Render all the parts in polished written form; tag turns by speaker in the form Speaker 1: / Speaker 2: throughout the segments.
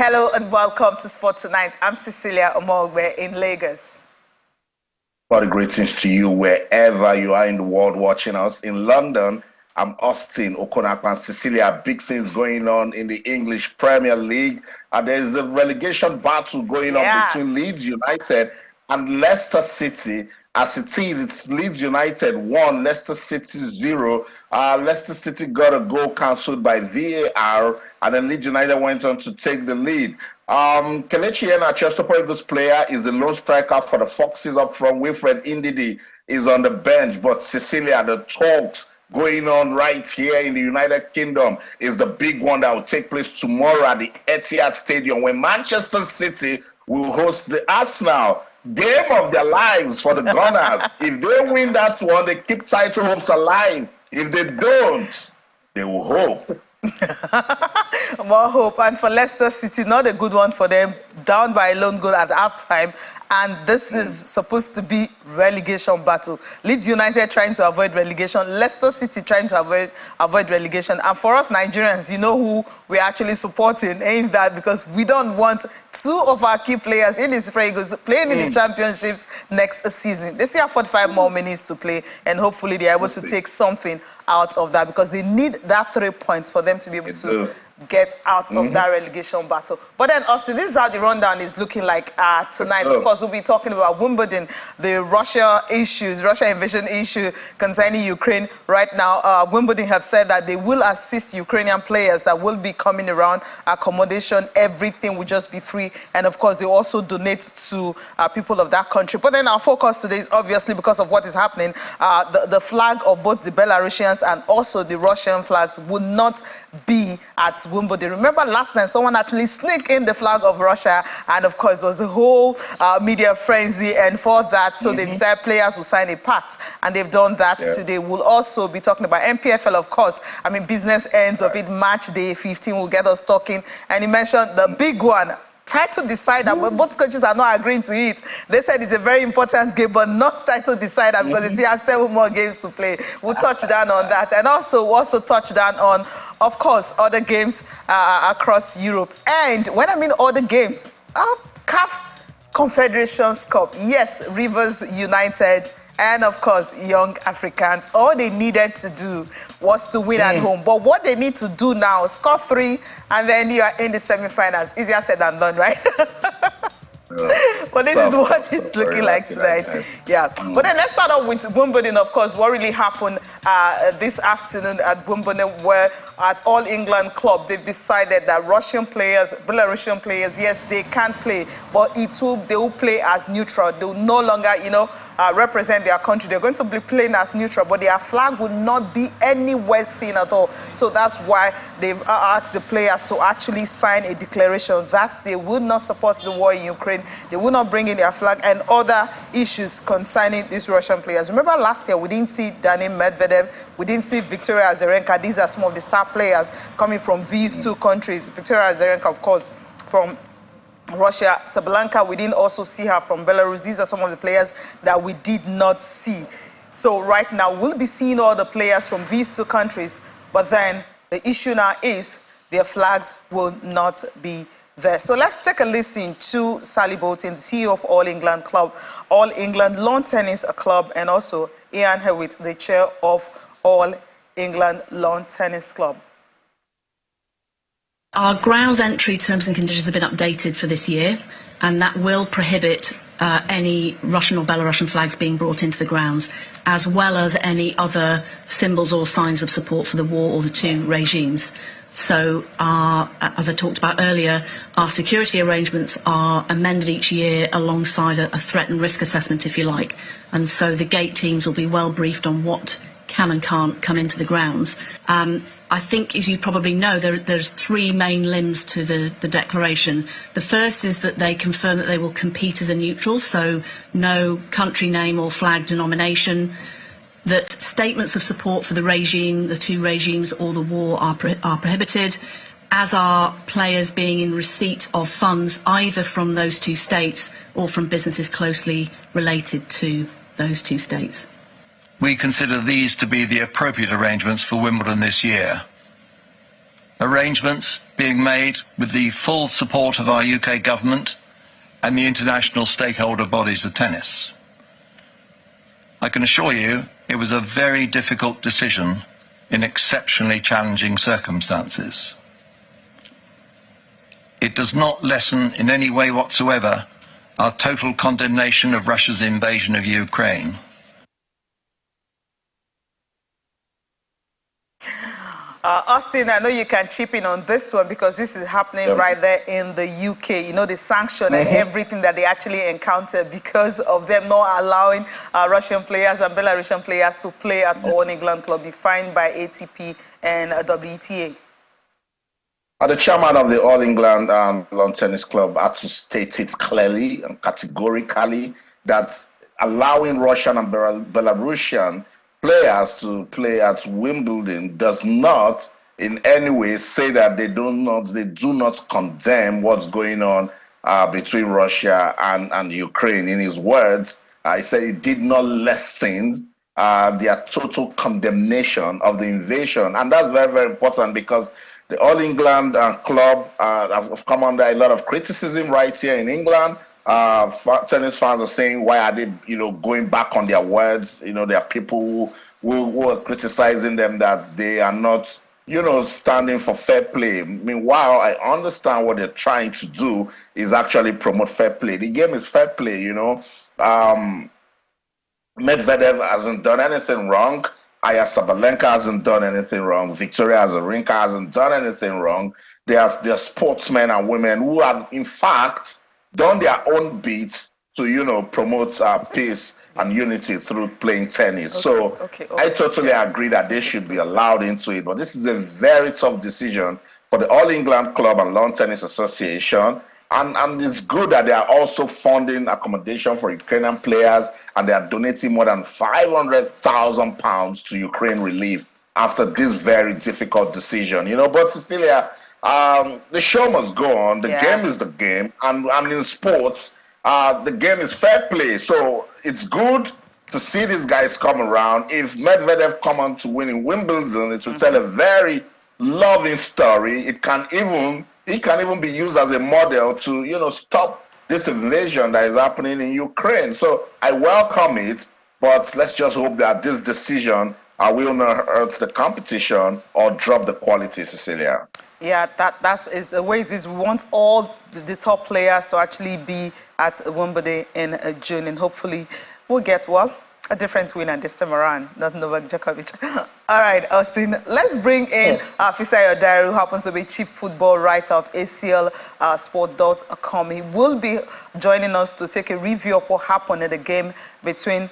Speaker 1: Hello and welcome to Sport Tonight. I'm Cecilia Omogbe in Lagos.
Speaker 2: What a greetings to you wherever you are in the world watching us. In London, I'm Austin Okonakwa. Cecilia, big things going on in the English Premier League. There's a relegation battle going on between Leeds United and Leicester City. As it is, it's Leeds United 1, Leicester City 0. Leicester City got a goal cancelled by VAR, and then Leeds United went on to take the lead. Kelechi Iheanacho, this player, is the lone striker for the Foxes up front. Wilfred Ndidi is on the bench, but Cecilia, the talks going on right here in the United Kingdom is the big one that will take place tomorrow at the Etihad Stadium, when Manchester City will host the Arsenal. Game of their lives for the Gunners. If they win that one, they keep title hopes alive. If they don't, they will hope.
Speaker 1: More hope. And for Leicester City, not a good one for them. Down by a lone goal at halftime. And this is supposed to be relegation battle. Leeds United trying to avoid relegation. Leicester City trying to avoid relegation. And for us Nigerians, you know who we're actually supporting, ain't that? Because we don't want two of our key players in this Eagles playing in the championships next season. They still have 45 more minutes to play, and hopefully they're able to take something out of that, because they need that 3 points for them to be able to get out of that relegation battle. But then, Austin, this is how the rundown is looking like tonight. Of course, we'll be talking about Wimbledon, the Russia invasion issue concerning Ukraine. Right now, Wimbledon have said that they will assist Ukrainian players that will be coming around. Accommodation, everything will just be free. And of course, they also donate to people of that country. But then our focus today is obviously, because of what is happening, the flag of both the Belarusians and also the Russian flags will not be at Wimbledon. Remember last night someone actually sneaked in the flag of Russia, and of course there was a whole media frenzy, and for that, so they decided players will sign a pact, and they've done that today. We'll also be talking about NPFL, of course. I mean, business ends of it, match day 15 will get us talking. And you mentioned the big one, title decider, but both coaches are not agreeing to it. They said it's a very important game, but not title decider, because they still have 7 more games to play. We'll touch down on that. And we'll also touch down on, of course, other games across Europe. And when I mean other games, CAF Confederation Cup. Yes, Rivers United and, of course, Young Africans. All they needed to do was to win at home. But what they need to do now, score 3, and then you are in the semi-finals. Easier said than done, right? But this is what it's looking like tonight. But then let's start off with Wimbledon, of course. What really happened this afternoon at Wimbledon, where at All England Club, they've decided that Russian players, Belarusian players, yes, they can play, but they will play as neutral. They will no longer, represent their country. They're going to be playing as neutral, but their flag will not be anywhere seen at all. So that's why they've asked the players to actually sign a declaration that they will not support the war in Ukraine. They will not bring in their flag, and other issues concerning these Russian players. Remember last year, we didn't see Daniil Medvedev, we didn't see Victoria Azarenka. These are some of the star players coming from these two countries. Victoria Azarenka, of course, from Russia. Sabalenka, we didn't also see her from Belarus. These are some of the players that we did not see. So right now, we'll be seeing all the players from these two countries, but then the issue now is their flags will not be there. So let's take a listen to Sally Bolton, CEO of All England Club, All England Lawn Tennis Club, and also Ian Hewitt, the chair of All England Lawn Tennis Club.
Speaker 3: Our grounds entry terms and conditions have been updated for this year, and that will prohibit any Russian or Belarusian flags being brought into the grounds, as well as any other symbols or signs of support for the war or the two regimes. So, as I talked about earlier, our security arrangements are amended each year alongside a threat and risk assessment, if you like. And so the gate teams will be well briefed on what can and can't come into the grounds. I think, as you probably know, there's 3 main limbs to the declaration. The first is that they confirm that they will compete as a neutral, so no country name or flag denomination. That statements of support for the regime, the two regimes, or the war are prohibited, as are players being in receipt of funds either from those two states or from businesses closely related to those two states.
Speaker 4: We consider these to be the appropriate arrangements for Wimbledon this year. Arrangements being made with the full support of our UK government and the international stakeholder bodies of tennis. I can assure you it was a very difficult decision in exceptionally challenging circumstances. It does not lessen in any way whatsoever our total condemnation of Russia's invasion of Ukraine.
Speaker 1: Austin, I know you can chip in on this one because this is happening right there in the UK. You know, the sanction and everything that they actually encountered because of them not allowing Russian players and Belarusian players to play at All England Club, defined by ATP and WTA.
Speaker 2: The chairman of the All England Lawn Tennis Club had to state it clearly and categorically that allowing Russian and Belarusian players to play at Wimbledon does not in any way say that they do not condemn what's going on between Russia and Ukraine. In his words, he said it did not lessen their total condemnation of the invasion. And that's very, very important because the All England Club have come under a lot of criticism right here in England. Tennis fans are saying, why are they, going back on their words? There are people who are criticizing them that they are not, standing for fair play. Meanwhile, I understand what they're trying to do is actually promote fair play. The game is fair play, Medvedev hasn't done anything wrong. Aya Sabalenka hasn't done anything wrong. Victoria Azarenka hasn't done anything wrong. They are sportsmen and women who have, in fact, done their own bit to, promote peace and unity through playing tennis. I totally agree that they should be allowed into it. But this is a very tough decision for the All England Club and Lawn Tennis Association. And it's good that they are also funding accommodation for Ukrainian players, and they are donating more than £500,000 to Ukraine relief after this very difficult decision. But Cecilia, the show must go on. The game is the game, and in sports, the game is fair play. So it's good to see these guys come around. If Medvedev come on to win in Wimbledon, it will tell a very loving story. It can even be used as a model to, stop this invasion that is happening in Ukraine. So I welcome it, but let's just hope that this decision will not hurt the competition or drop the quality, Cecilia.
Speaker 1: Yeah, that's the way it is. We want all the top players to actually be at Wimbledon in June, and hopefully we'll get, a different winner this time around, not Novak Djokovic. All right, Austin, let's bring in Fisayo Diary, who happens to be chief football writer of ACLsport.com. He will be joining us to take a review of what happened in the game between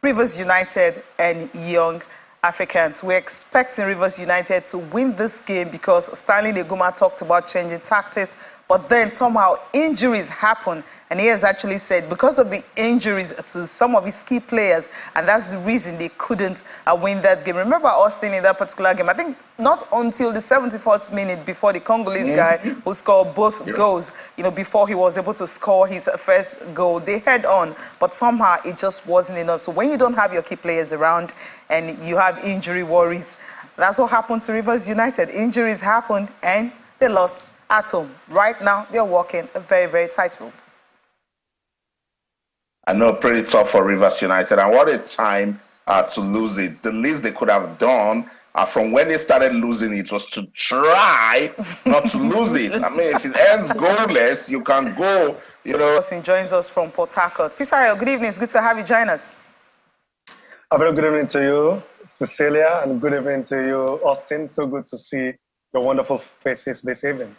Speaker 1: Rivers United and Young Africans. We're expecting Rivers United to win this game because Stanley Neguma talked about changing tactics, but then somehow injuries happen, and he has actually said because of the injuries to some of his key players, and that's the reason they couldn't win that game. Remember Austin in that particular game, I think not until the 74th minute before the Congolese guy who scored both goals, before he was able to score his first goal, they head on, but somehow it just wasn't enough. So when you don't have your key players around and you have injury worries, that's what happened to Rivers United. Injuries happened and they lost at home. Right now, they're walking a very, very tight rope.
Speaker 2: I know, pretty tough for Rivers United. And what a time to lose it. The least they could have done from when they started losing it was to try not to lose it. I mean, if it ends goalless, you can go,
Speaker 1: Austin joins us from Port Harcourt. Fisayo, good evening. It's good to have you join us.
Speaker 5: A very good evening to you, Cecilia, and good evening to you, Austin. So good to see your wonderful faces this evening.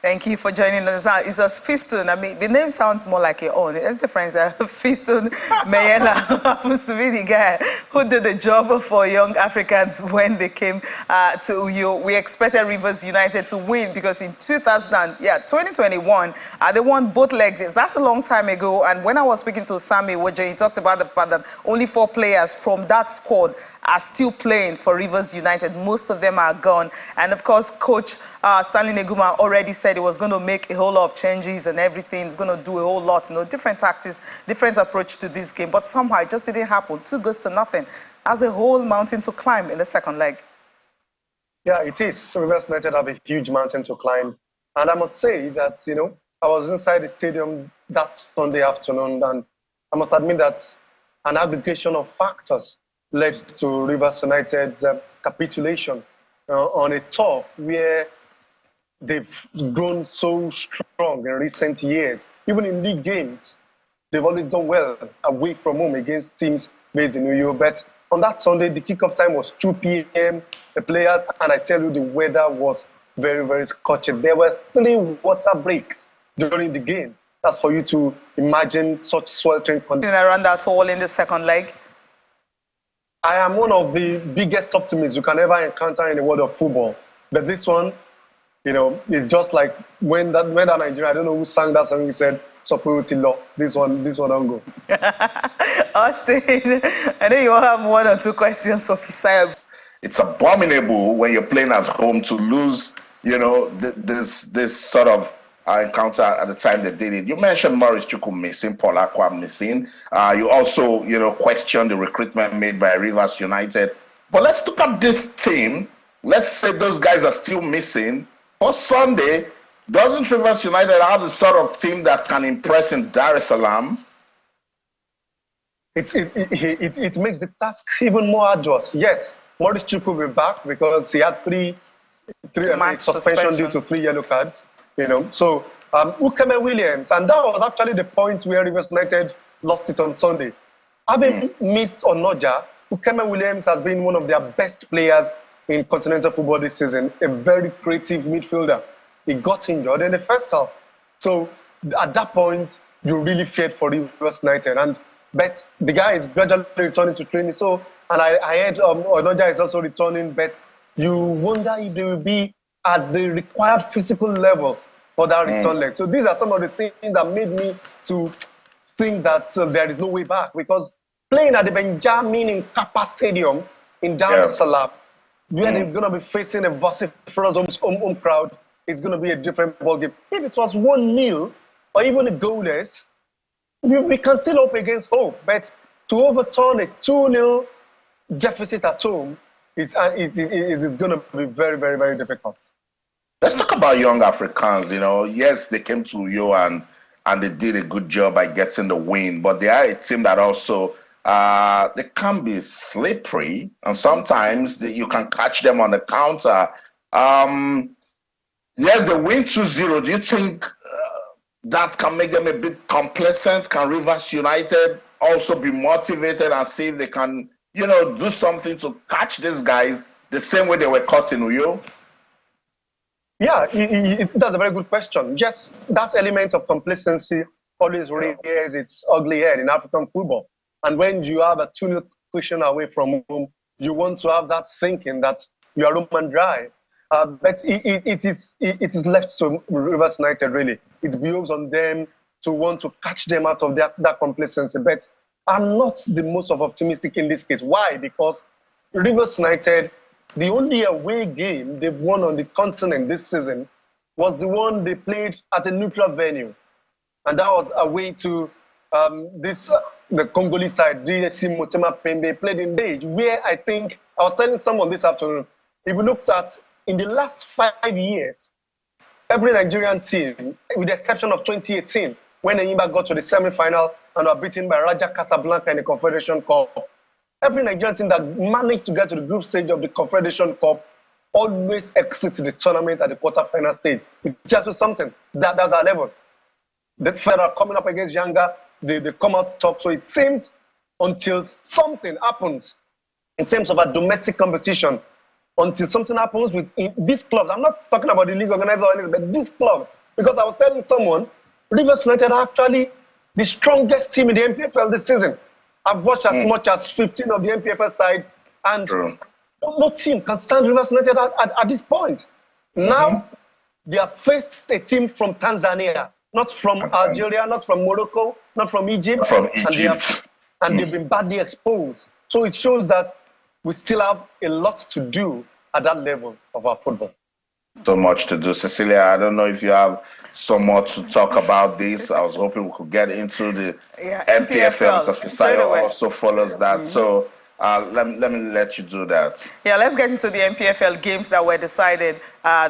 Speaker 1: Thank you for joining us. It's a Fistun. I mean, the name sounds more like your own. It's different. Fistun Mayela happens to be the guy who did the job for Young Africans when they came to Uyo. We expected Rivers United to win because in 2021, they won both legs. That's a long time ago. And when I was speaking to Sammy Woje, he talked about the fact that only 4 players from that squad are still playing for Rivers United. Most of them are gone. And of course, Coach Stanley Neguma already said he was going to make a whole lot of changes and everything. He's going to do a whole lot, different tactics, different approach to this game. But somehow it just didn't happen. 2 goals to nothing. As a whole mountain to climb in the second leg.
Speaker 5: Yeah, it is. So Rivers United have a huge mountain to climb. And I must say that, I was inside the stadium that Sunday afternoon, and I must admit that an aggregation of factors led to Rivers United's capitulation on a tour where they've grown so strong in recent years. Even in league games, they've always done well away from home against teams based in New York. But on that Sunday, the kickoff time was 2 p.m. The players, and I tell you, the weather was very, very scorching. There were 3 water breaks during the game. That's for you to imagine such sweltering conditions.
Speaker 1: Around that hole in the second leg.
Speaker 5: I am one of the biggest optimists you can ever encounter in the world of football. But this one, it's just like when that Nigeria, I don't know who sang that song, he said, superiority law. This one don't go.
Speaker 1: Austin, I know you will have 1 or 2 questions for Fisaya.
Speaker 2: It's abominable when you're playing at home to lose, this sort of encounter at the time they did it. You mentioned Maurice Chukwu missing, Paul Akwa missing. You also, questioned the recruitment made by Rivers United. But let's look at this team. Let's say those guys are still missing. For Sunday, doesn't Rivers United have the sort of team that can impress in Dar es Salaam?
Speaker 5: It makes the task even more arduous. Yes, Maurice Chukwu will be back because he had three suspension due to 3 yellow cards. So Ukeme Williams, and that was actually the point where Rivers United lost it on Sunday. Having missed Onoja, Ukeme Williams has been one of their best players in continental football this season, a very creative midfielder. He got injured in the first half. So at that point, you really feared for Rivers United. But the guy is gradually returning to training. So, and I heard Onoja is also returning, but you wonder if they will be at the required physical level for that return leg. So these are some of the things that made me to think that there is no way back, because playing at the Benjamin Mkapa Stadium in Dar es Salaam, where they're going to be facing a vociferous home crowd, it's going to be a different ballgame. If it was 1-0 or even a goalless, we can still hope against hope. But to overturn a 2-0 deficit at home it's going to be very, very, very difficult.
Speaker 2: Let's talk about young Africans. Yes, they came to Uyo and they did a good job by getting the win, but they are a team that also they can be slippery, and sometimes you can catch them on the counter. Yes, they win 2-0. Do you think that can make them a bit complacent? Can Rivers United also be motivated and see if they can, do something to catch these guys the same way they were caught in Uyo?
Speaker 5: Yeah, that's a very good question. Just that element of complacency always rears its ugly head in African football. And when you have a 2-0 cushion away from home, you want to have that thinking that you are home and dry. But it is left to Rivers United, really. It behoves on them to want to catch them out of that complacency. But I'm not the most optimistic in this case. Why? Because Rivers United, the only away game they've won on the continent this season was the one they played at a neutral venue. And that was away to the Congolese side, DSC Motema Pembe, played in Dage, where I think, I was telling someone this afternoon, if we looked at, in the last 5 years, every Nigerian team, with the exception of 2018, when Enyimba got to the semi-final and were beaten by Raja Casablanca in the Confederation Cup, every Nigerian team that managed to get to the group stage of the Confederation Cup always exits the tournament at the quarter-final stage. It's just something. That's our level. The Federal coming up against Yanga, they come out top. So it seems until something happens in terms of a domestic competition, until something happens with this club. I'm not talking about the league organizer or anything, but this club. Because I was telling someone, Rivers United are actually the strongest team in the NPFL this season. I've watched as much as 15 of the NPFL sides, and no team can stand Rivers United at this point. Now, they have faced a team from Tanzania, not from Algeria, not from Morocco, not from Egypt.
Speaker 2: From Egypt.
Speaker 5: And they've been badly exposed. So it shows that we still have a lot to do at that level of our football.
Speaker 2: So much to do. Cecilia, I don't know if you have so much to talk about this. I was hoping we could get into the NPFL because Fisaya also follows that. So Let me let you do that.
Speaker 1: Yeah, let's get into the NPFL games that were decided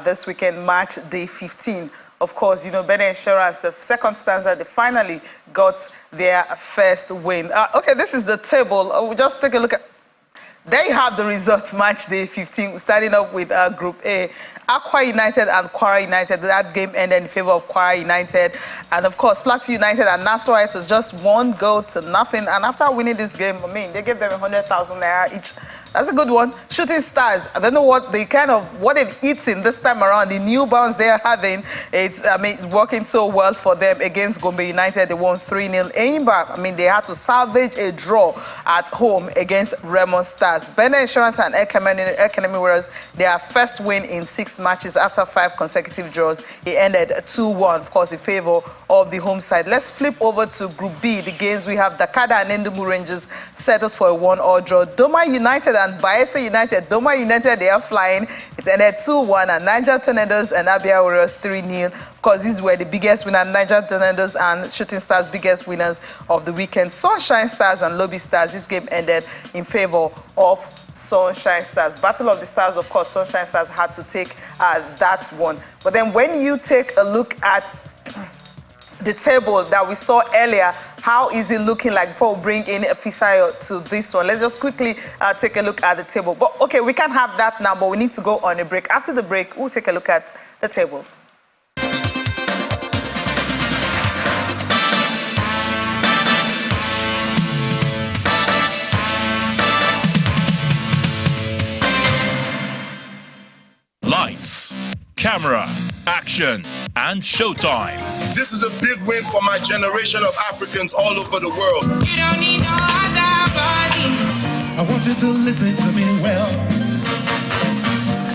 Speaker 1: this weekend, match day 15. Of course, you know, Benin Insurance, the second stanza, they finally got their first win. Okay, this is the table. We'll just take a look at. There you have the results, match day 15, starting up with Group A. Aqua United and Kwara United. That game ended in favor of Kwara United. And of course, Plateau United and Nasarawa, it was just 1-0. And after winning this game, I mean, they gave them 100,000 naira each. That's a good one. Shooting Stars, I don't know what they've eaten this time around. The new bounce they are having, it's working so well for them against Gombe United. They won 3-0. Eimba, I mean, they had to salvage a draw at home against Remo Stars. Benin Insurance and Economy Warriors, their first win in 6 matches after 5 consecutive draws. It ended 2-1, of course, in favor of the home side. Let's flip over to Group B. The games we have: Dakada and Endumu Rangers settled for a 1-1 draw. Doma United and Bayelsa United. Doma United, they are flying. It ended 2-1. And Niger Tornadoes and Abia Warriors 3-0. Of course, these were the biggest winners. Niger Tornadoes and Shooting Stars, biggest winners of the weekend. Sunshine Stars and Lobby Stars. This game ended in favor of Sunshine Stars. Battle of the Stars, of course, Sunshine Stars had to take that one. But then when you take a look at the table that we saw earlier, how is it looking like before we bring in Fisayo to this one? Let's just quickly take a look at the table. But okay, we can't have that now, but we need to go on a break. After the break, we'll take a look at the table.
Speaker 6: Lights, camera, action, and showtime.
Speaker 7: This is a big win for my generation of Africans all over the world.
Speaker 8: You don't need no other body.
Speaker 9: I want you to listen to me well.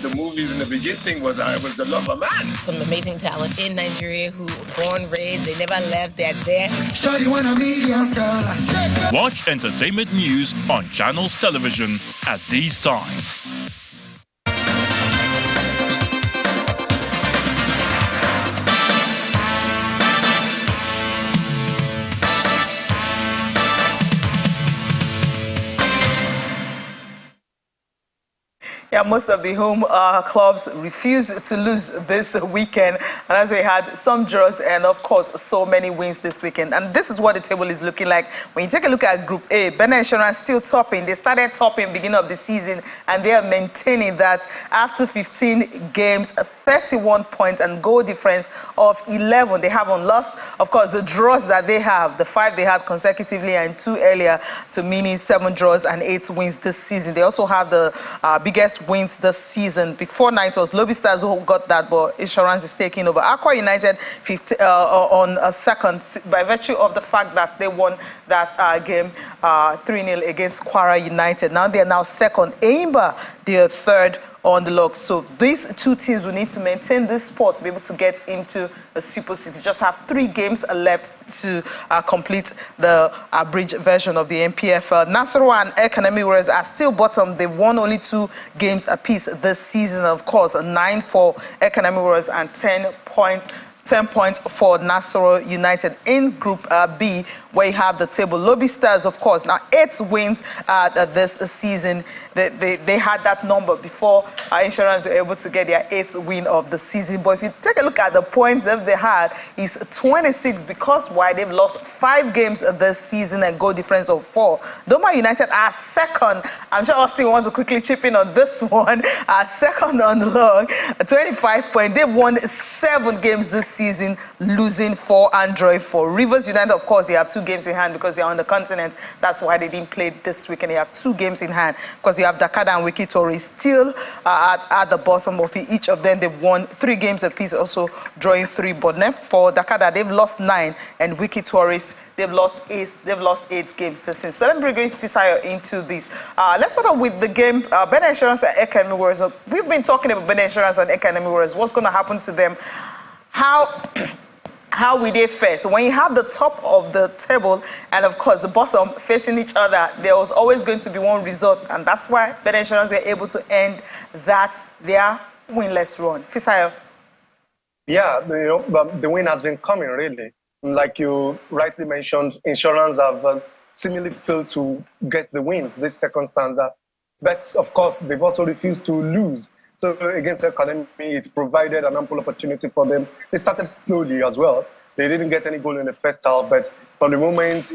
Speaker 7: The movies in the beginning was I was the lover man.
Speaker 8: Some amazing talent in Nigeria who born, raised, they never left, they're there.
Speaker 9: Shawty want $1 million.
Speaker 6: Watch entertainment news on Channels Television at these times.
Speaker 1: Yeah, most of the home clubs refused to lose this weekend. And as we had some draws and, of course, so many wins this weekend. And this is what the table is looking like. When you take a look at Group A, Benin Insurance still topping. They started topping beginning of the season, and they are maintaining that after 15 games, 31 points and goal difference of 11. They haven't lost. Of course, the draws that they have, the 5 they had consecutively and 2 earlier, to meaning 7 draws and 8 wins this season. They also have the biggest wins this season. Before now, it was Lobby Stars who got that, but Insurance is taking over. Aqua United on a second by virtue of the fact that they won that game 3-0 against Kwara United. Now they are now second. Eimba, they are third on the log. So these two teams will need to maintain this spot to be able to get into the Super Six. Just have 3 games left to complete the abridged version of the NPFL. Nasarawa and Economy Warriors are still bottom. They won only 2 games apiece this season. Of course, 9 for Economy Warriors and 10 points for Nasarawa United. In Group B, where you have the table, Lobby Stars, of course, now 8 wins this season. They had that number before Insurance were able to get their 8th win of the season. But if you take a look at the points that they had, is 26, because why? They've lost 5 games this season and goal difference of 4. Doma United are second. I'm sure Austin wants to quickly chip in on this one. Second on the log, 25 points. They've won 7 games this season, losing 4 and drawing 4. Rivers United, of course, they have 2 games in hand because they're on the continent. That's why they didn't play this weekend. They have 2 games in hand because you have Dakada and Wiki Tori still at the bottom of it. Each of them, they've won 3 games apiece, also drawing 3. But for Dakada, they've lost 9, and Wiki Tourist, they've lost 8 games this season. So let me bring Fisayo into this. Let's start off with the game, Benin Insurance and Economy Warriors. We've been talking about Benin Insurance and Economy Warriors. What's going to happen to them? How will they fare? So when you have the top of the table and, of course, the bottom facing each other, there was always going to be one result. And that's why Benin Insurance were able to end their winless run. Fisayo.
Speaker 5: Yeah, the win has been coming, really. Like you rightly mentioned, Insurance have seemingly failed to get the win this second stanza. But of course, they've also refused to lose. So against Academy, it provided an ample opportunity for them. They started slowly as well. They didn't get any goal in the first half, but from the moment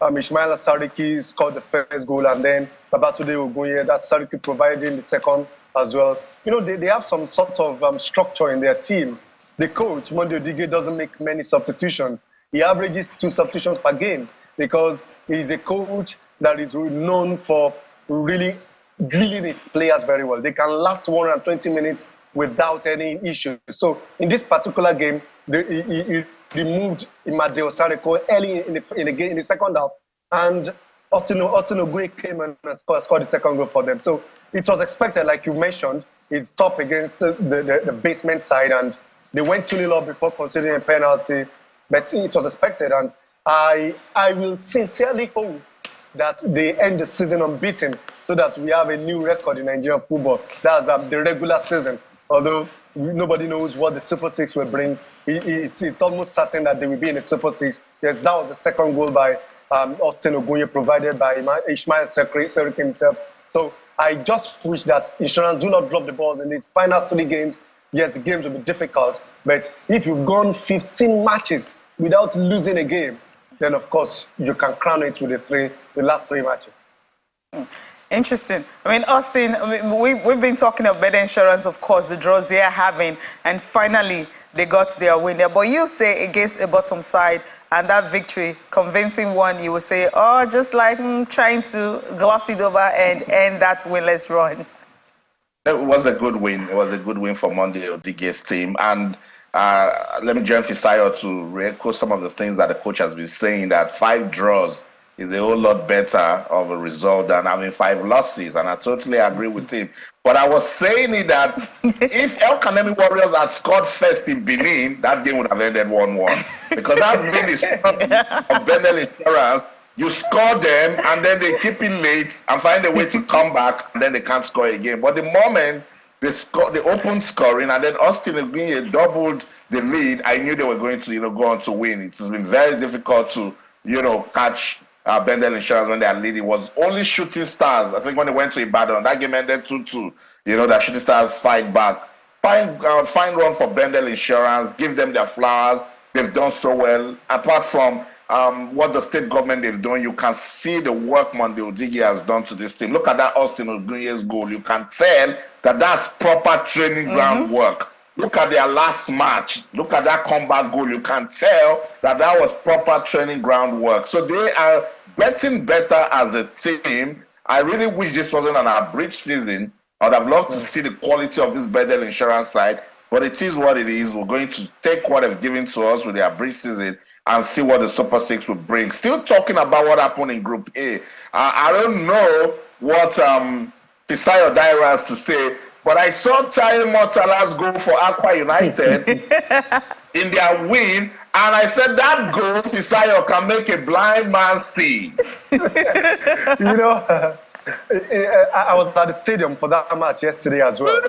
Speaker 5: Ismaila Sariki scored the first goal, and then Babatunde Ogunye, that Sariki provided in the second as well. You know, they have some sort of structure in their team. The coach, Monday Odige, doesn't make many substitutions. He averages 2 substitutions per game because he's a coach that is known for really drilling his players very well. They can last 120 minutes without any issue. So in this particular game, he removed Imadeo Sariko early in the game, in the second half, and Austin Oguye came and scored the second goal for them. So it was expected, like you mentioned, it's tough against the basement side, and they went 2-0 up before considering a penalty, but it was expected, and I will sincerely hope that they end the season unbeaten so that we have a new record in Nigerian football. That's the regular season. Although nobody knows what the Super Six will bring, it's almost certain that they will be in the Super Six. Yes, that was the second goal by Austin Ogunye, provided by Ismail Sariki himself. So I just wish that Insurance do not drop the ball in these final 3 games. Yes, the games will be difficult, but if you've gone 15 matches without losing a game, then of course you can crown it with the last 3 matches.
Speaker 1: Interesting. I mean, Austin, we've been talking about better insurance, of course, the draws they are having, and finally they got their win there. But you say against a bottom side, and that victory, convincing one, you will say, oh, just like trying to gloss it over and end that winless run.
Speaker 2: It was a good win. It was a good win for Monday Odige's team. And let me join Fisayo to re-echo some of the things that the coach has been saying, that 5 draws is a whole lot better of a result than having 5 losses. And I totally agree with him. But I was saying it that if El Kanemi Warriors had scored first in Benin, that game would have ended 1-1. Because that win is of Bendel Insurance. You score them, and then they keep it late and find a way to come back, and then they can't score again. But the moment they opened scoring, and then Austin Ogunye doubled the lead, I knew they were going to, go on to win. It's been very difficult to, catch Bendel Insurance when they are leading. It was only Shooting Stars. I think when they went to Ibadan, that game ended 2-2. That Shooting Stars fight back. Fine run for Bendel Insurance. Give them their flowers. They've done so well. Apart from what the state government is doing, you can see the work Monday Odige has done to this team. Look at that Austin Ogunye's goal. You can tell that that's proper training ground work. Look at their last match. Look at that comeback goal. You can tell that that was proper training ground work. So they are getting better as a team. I really wish this wasn't an abridged season. I would have loved to see the quality of this Bendel Insurance side, but it is what it is. We're going to take what they've given to us with the abridged season and see what the Super Six will bring. Still talking about what happened in Group A. I don't know what Fisayo Daira has to say, but I saw Taye Murtala's goal for Aqua United in their win, and I said that goal, Fisayo, can make a blind man see.
Speaker 5: I was at the stadium for that match yesterday as well.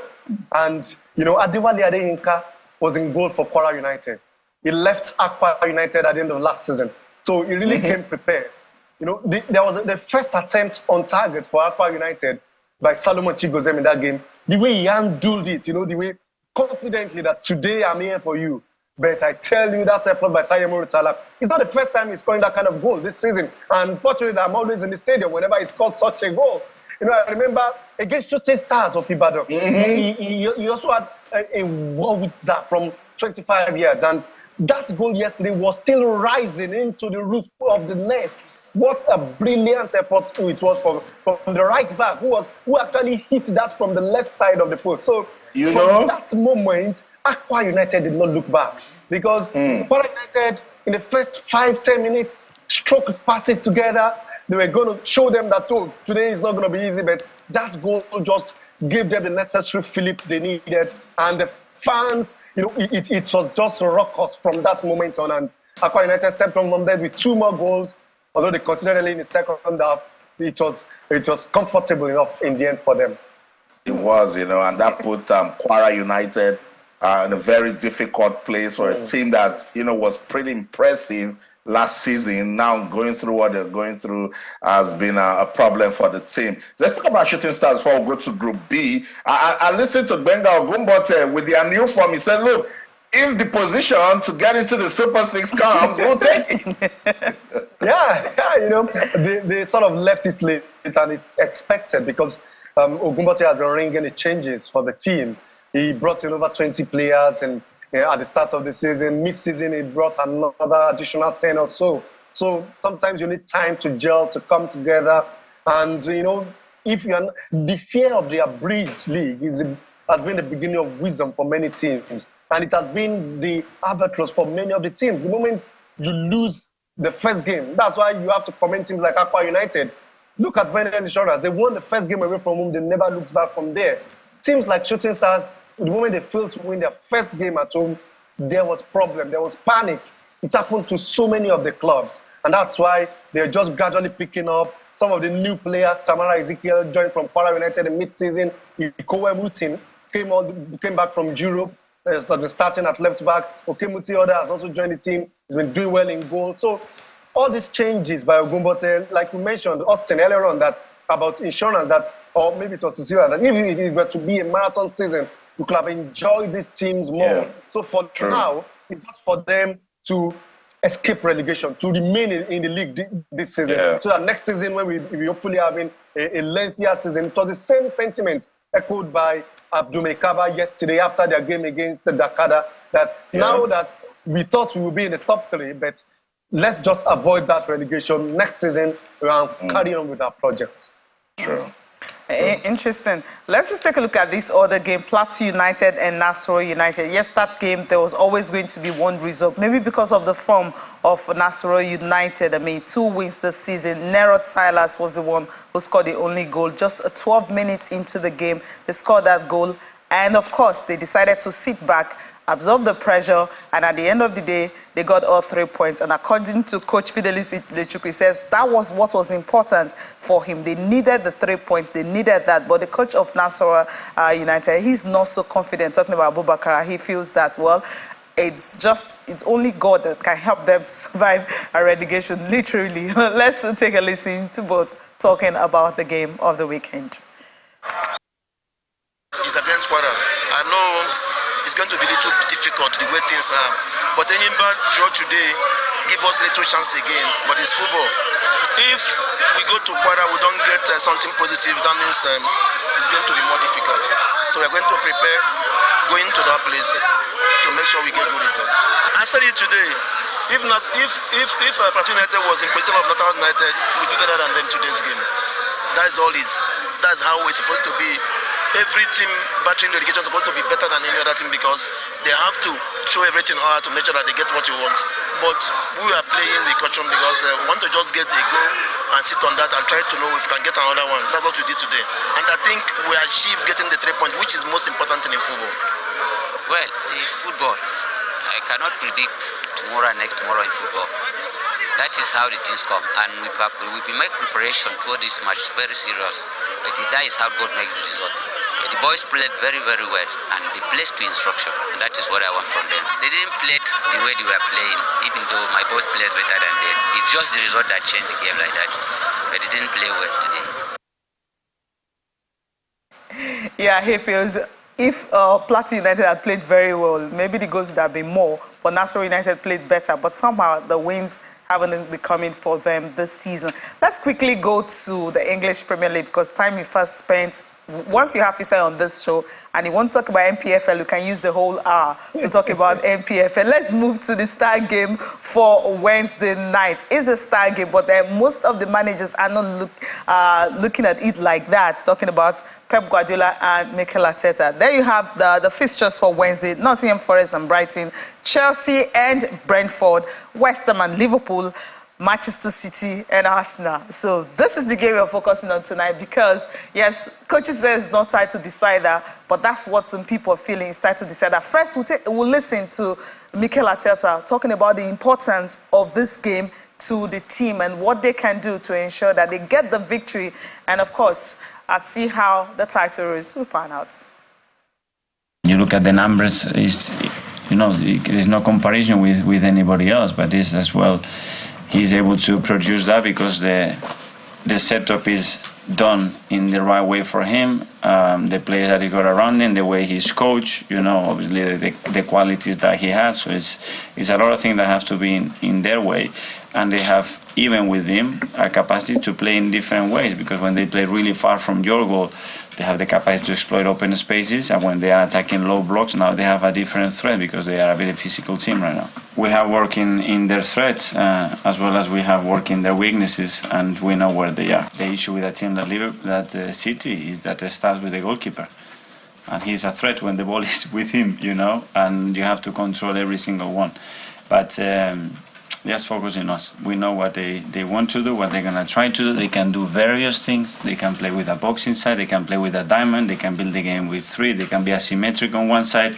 Speaker 5: And, Adewale Adeyinka was in goal for Kwara United. He left Aqua United at the end of last season. So he really came prepared. There was the first attempt on target for Aqua United by Solomon Chigozem in that game. The way he handled it, the way confidently that today I'm here for you. But I tell you, that effort by Taye Murtala, it's not the first time he's scoring that kind of goal this season. And unfortunately, I'm always in the stadium whenever he scores such a goal. I remember against Shooting Stars of Ibadan, he also had a war with that from 25 years. And that goal yesterday was still rising into the roof of the net. What a brilliant effort it was from the right back, who actually hit that from the left side of the post. So from that moment, Aqua United did not look back, because Aqua United, in the first 5-10 minutes, struck passes together. They were going to show them that, today is not going to be easy, but that goal just gave them the necessary fillip they needed. And the fans, it was just raucous from that moment on. And Aqua United stepped on from there with 2 more goals, although they considered early in the second half. It was comfortable enough in the end for them.
Speaker 2: It was, and that put Kwara United in a very difficult place for a team that, was pretty impressive last season. Now going through what they're going through has been a problem for the team. Let's talk about Shooting Stars before we go to Group B. I listened to Benga Ogumbote with their new form. He said, look, if the position to get into the Super 6 comes, we'll take it.
Speaker 5: Yeah, you know, they sort of left it late, and it's expected because Ogumbote has been ringing the changes for the team. He brought in over 20 players, and at the start of the season, mid-season, he brought another additional 10 or so. So sometimes you need time to gel, to come together. And, you know, if you are, the fear of the abridged league has been the beginning of wisdom for many teams. And it has been the albatross for many of the teams. The moment you lose the first game, that's why you have to commend teams like Aqua United. Look at Venezuela Insurance. They won the first game away from home. They never looked back from there. Teams like Shooting Stars, the moment they failed to win their first game at home, there was problem. There was panic. It happened to so many of the clubs. And that's why they're just gradually picking up. Some of the new players, Tamara Ezekiel joined from Kwara United in mid-season. Ikowe Mutin came back from Europe. Has been starting at left back. Okemuti Oda has also joined the team. He's been doing well in goal. So all these changes by Ogumbote, like we mentioned, Austin earlier on, that about insurance, that, or maybe it was Cecilia, that if it were to be a marathon season, you could have enjoyed these teams more. Yeah. So for now, it's just for them to escape relegation, to remain in the league this season. Yeah. So that next season, when we hopefully having a lengthier season, it was the same sentiment echoed by Abdul Kaba yesterday after their game against the Dakada, that now that we thought we would be in the top 3, but let's just avoid that relegation next season and carry on with our project.
Speaker 2: Sure.
Speaker 1: Interesting. Let's just take a look at this other game, Plateau United and Nasarawa United. Yes, that game, there was always going to be one result, maybe because of the form of Nasarawa United. I mean, 2 wins this season. Nerot Silas was the one who scored the only goal. Just 12 minutes into the game, they scored that goal. And, of course, they decided to sit back, absorb the pressure, and at the end of the day, they got all 3 points. And according to Coach Fidelis Lechukwu, he says that was what was important for him. They needed the 3 points. They needed that. But the coach of Nasarawa United, he's not so confident. Talking about Abubakar, he feels that, well, it's only God that can help them to survive a relegation, literally. Let's take a listen to both talking about the game of the weekend.
Speaker 10: It's against Kwara. I know it's going to be a little difficult the way things are, but any bad draw today give us a little chance again. But it's football. If we go to Kwara, we don't get something positive, that means it's going to be more difficult. So we're going to prepare going to that place to make sure we get good results. I said it today. If Plateau United was in position of Northern United, we do better than them today's game. That's all it is. That's how it's supposed to be. Every team battling relegation is supposed to be better than any other team because they have to show everything hard to make sure that they get what you want. But we are playing with caution because we want to just get a goal and sit on that and try to know if we can get another one. That's what we did today. And I think we achieved getting the 3 points, which is most important in football.
Speaker 11: Well, it's football. I cannot predict tomorrow and next tomorrow in football. That is how the things come. And we make preparation toward this match very serious. But that is how God makes the result. The boys played very, very well, and they played to instruction, and that is what I want from them. They didn't play the way they were playing, even though my boys played better than them. It's just the result that changed the game like that, but they didn't play well today.
Speaker 1: Yeah, he feels if Plateau United had played very well, maybe the goals would have been more, but Nasarawa United played better, but somehow the wins haven't been coming for them this season. Let's quickly go to the English Premier League because time you first spent. Once you have Fisai on this show and you want to talk about NPFL, you can use the whole hour to talk about NPFL. Let's move to the star game for Wednesday night. It's a star game, but most of the managers are not looking at it like that. Talking about Pep Guardiola and Mikel Arteta. There you have the fixtures for Wednesday. Nottingham Forest and Brighton, Chelsea and Brentford, West Ham and Liverpool, Manchester City and Arsenal. So this is the game we're focusing on tonight because, yes, coaches say it's not title decider, but that's what some people are feeling is title decider. First, we'll listen to Mikel Arteta talking about the importance of this game to the team and what they can do to ensure that they get the victory. And, of course, I'll see how the title race will pan out.
Speaker 12: You look at the numbers, it's there's no comparison with anybody else. But this as well, he's able to produce that because the setup is done in the right way for him. The players that he got around him, the way he's coached, obviously the qualities that he has. So it's a lot of things that have to be in their way, and they have, even with him, a capacity to play in different ways, because when they play really far from your goal, they have the capacity to exploit open spaces, and when they are attacking low blocks, now they have a different threat because they are a very physical team right now. We have work in their threats as well as we have work in their weaknesses, and we know where they are. The issue with a team that City is that it starts with the goalkeeper, and he's a threat when the ball is with him, and you have to control every single one. But just focus on us. We know what they want to do, what they're going to try to do. They can do various things. They can play with a box inside. They can play with a diamond. They can build the game with three. They can be asymmetric on one side.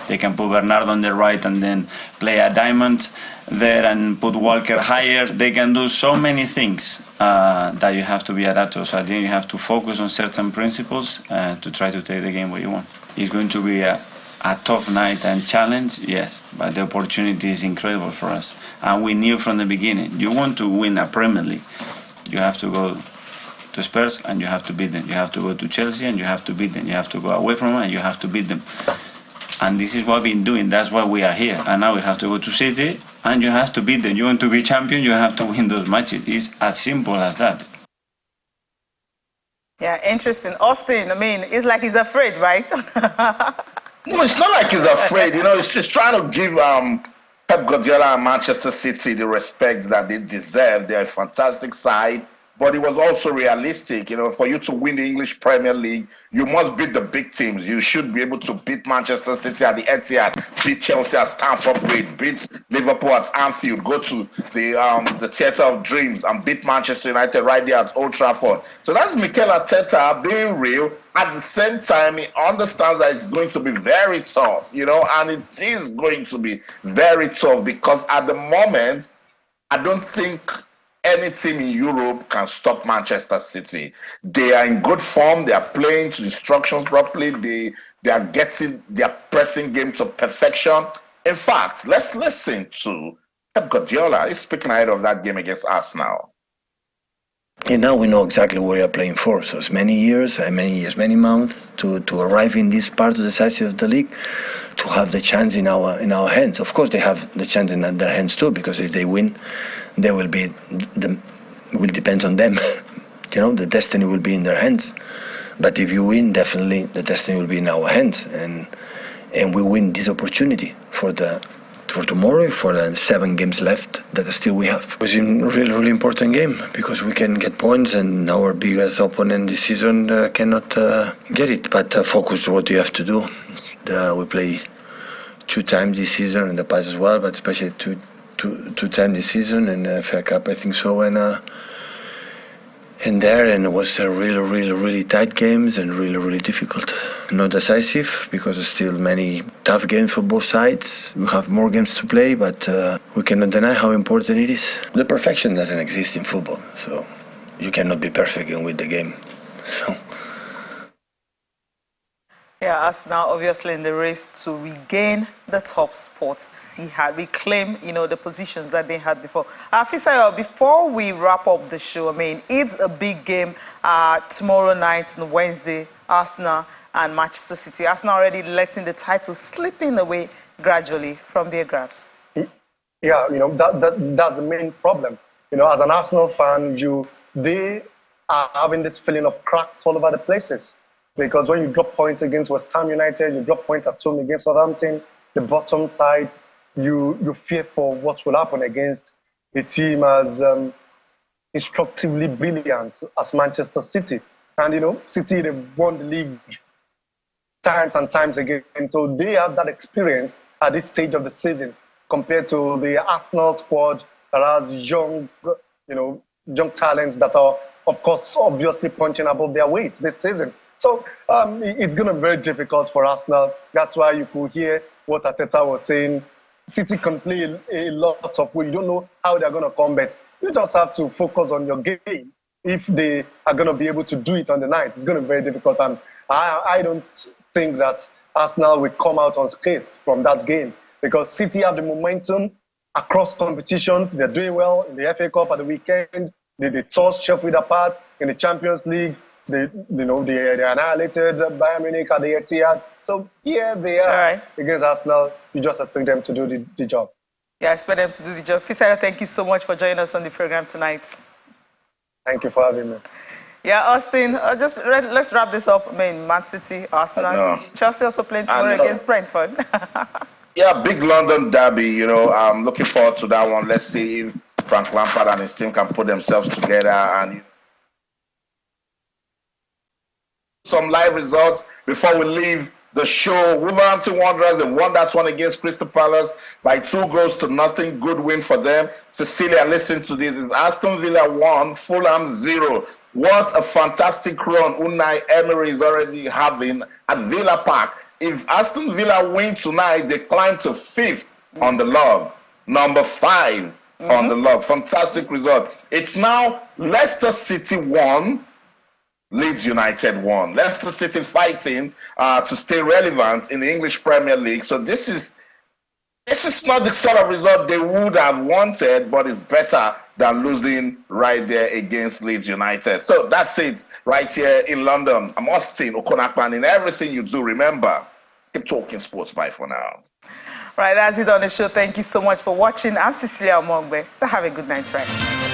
Speaker 12: They can put Bernardo on the right and then play a diamond there and put Walker higher. They can do so many things that you have to be adaptable. So I think you have to focus on certain principles to try to take the game where you want. It's going to be a tough night and challenge, yes, but the opportunity is incredible for us. And we knew from the beginning, you want to win a Premier League, you have to go to Spurs and you have to beat them. You have to go to Chelsea and you have to beat them. You have to go away from them and you have to beat them. And this is what we've been doing. That's why we are here. And now we have to go to City and you have to beat them. You want to be champion, you have to win those matches. It's as simple as that.
Speaker 1: Yeah, interesting. Austin, it's like he's afraid, right?
Speaker 2: No, it's not like he's afraid. He's just trying to give Pep Guardiola and Manchester City the respect that they deserve. They're a fantastic side, but it was also realistic. For you to win the English Premier League, you must beat the big teams. You should be able to beat Manchester City at the Etihad, beat Chelsea at Stamford Bridge, beat Liverpool at Anfield, go to the Theatre of Dreams and beat Manchester United right there at Old Trafford. So that's Mikel Arteta being real. At the same time, he understands that it's going to be very tough, and it is going to be very tough because at the moment, I don't think any team in Europe can stop Manchester City. They are in good form. They are playing to instructions properly. They are getting their pressing game to perfection. In fact, let's listen to Pep Guardiola. He's speaking ahead of that game against Arsenal.
Speaker 13: And now we know exactly what we are playing for. So it's many years, many months to arrive in this part of the size of the league, to have the chance in our hands. Of course, they have the chance in their hands too, because if they win, they will depend on them. The destiny will be in their hands. But if you win, definitely the destiny will be in our hands, and we win this opportunity for tomorrow, for the 7 games left that still we have. It was a really, really important game because we can get points and our biggest opponent this season cannot get it. But focus what you have to do. We play 2 times this season, in the past as well, but especially two times this season, and FA Cup, I think so, and it was a really, really, really tight games and really, really difficult. Not decisive because there's still many tough games for both sides. We have more games to play, but we cannot deny how important it is. The perfection doesn't exist in football, so you cannot be perfect and win the game. So.
Speaker 1: Yeah, Arsenal obviously in the race to regain the top spot, to see how reclaim, the positions that they had before. Fisayo, before we wrap up the show, it's a big game tomorrow night and Wednesday, Arsenal and Manchester City. Arsenal already letting the title slipping away gradually from their grasp.
Speaker 5: Yeah, that's the main problem. As an Arsenal fan, they are having this feeling of cracks all over the places. Because when you drop points against West Ham United, you drop points at home against Southampton, the bottom side, you fear for what will happen against a team as instructively brilliant as Manchester City. And, City, they've won the league times and times again. And so they have that experience at this stage of the season compared to the Arsenal squad that has young talents that are, of course, obviously punching above their weights this season. So it's going to be very difficult for Arsenal. That's why you could hear what Arteta was saying. City can play a lot of way. You don't know how they're going to combat. You just have to focus on your game. If they are going to be able to do it on the night, it's going to be very difficult. And I don't think that Arsenal will come out unscathed from that game because City have the momentum across competitions. They're doing well in the FA Cup at the weekend. They tossed Sheffield apart in the Champions League. They annihilated Bayern Munich at the Etihad. So here they are against Arsenal. You just expect them to do the job.
Speaker 1: Yeah, I expect them to do the job. Fisayo, thank you so much for joining us on the program tonight.
Speaker 5: Thank you for having me.
Speaker 1: Yeah, Austin, let's wrap this up. I mean, Man City, Arsenal, Chelsea also playing tomorrow against Brentford.
Speaker 2: Yeah, big London derby, you know. I'm looking forward to that one. Let's see if Frank Lampard and his team can put themselves together and some live results before we leave the show. Wolverhampton Wanderers, they won that one against Crystal Palace by 2-0. Good win for them. Cecilia, listen to this. It's Aston Villa 1, Fulham 0. What a fantastic run Unai Emery is already having at Villa Park. If Aston Villa win tonight, they climb to 5th on the log. Number 5 on the log. Fantastic result. It's now Leicester City 1, Leeds United 1. Leicester City fighting to stay relevant in the English Premier League. So this is not the sort of result they would have wanted, but it's better than losing right there against Leeds United. So that's it right here in London. I'm Austin Okonakpan. In everything you do, remember, keep talking sports. Bye for now.
Speaker 1: Right, that's it on the show. Thank you so much for watching. I'm Cecilia Omongbe. Have a good night's rest.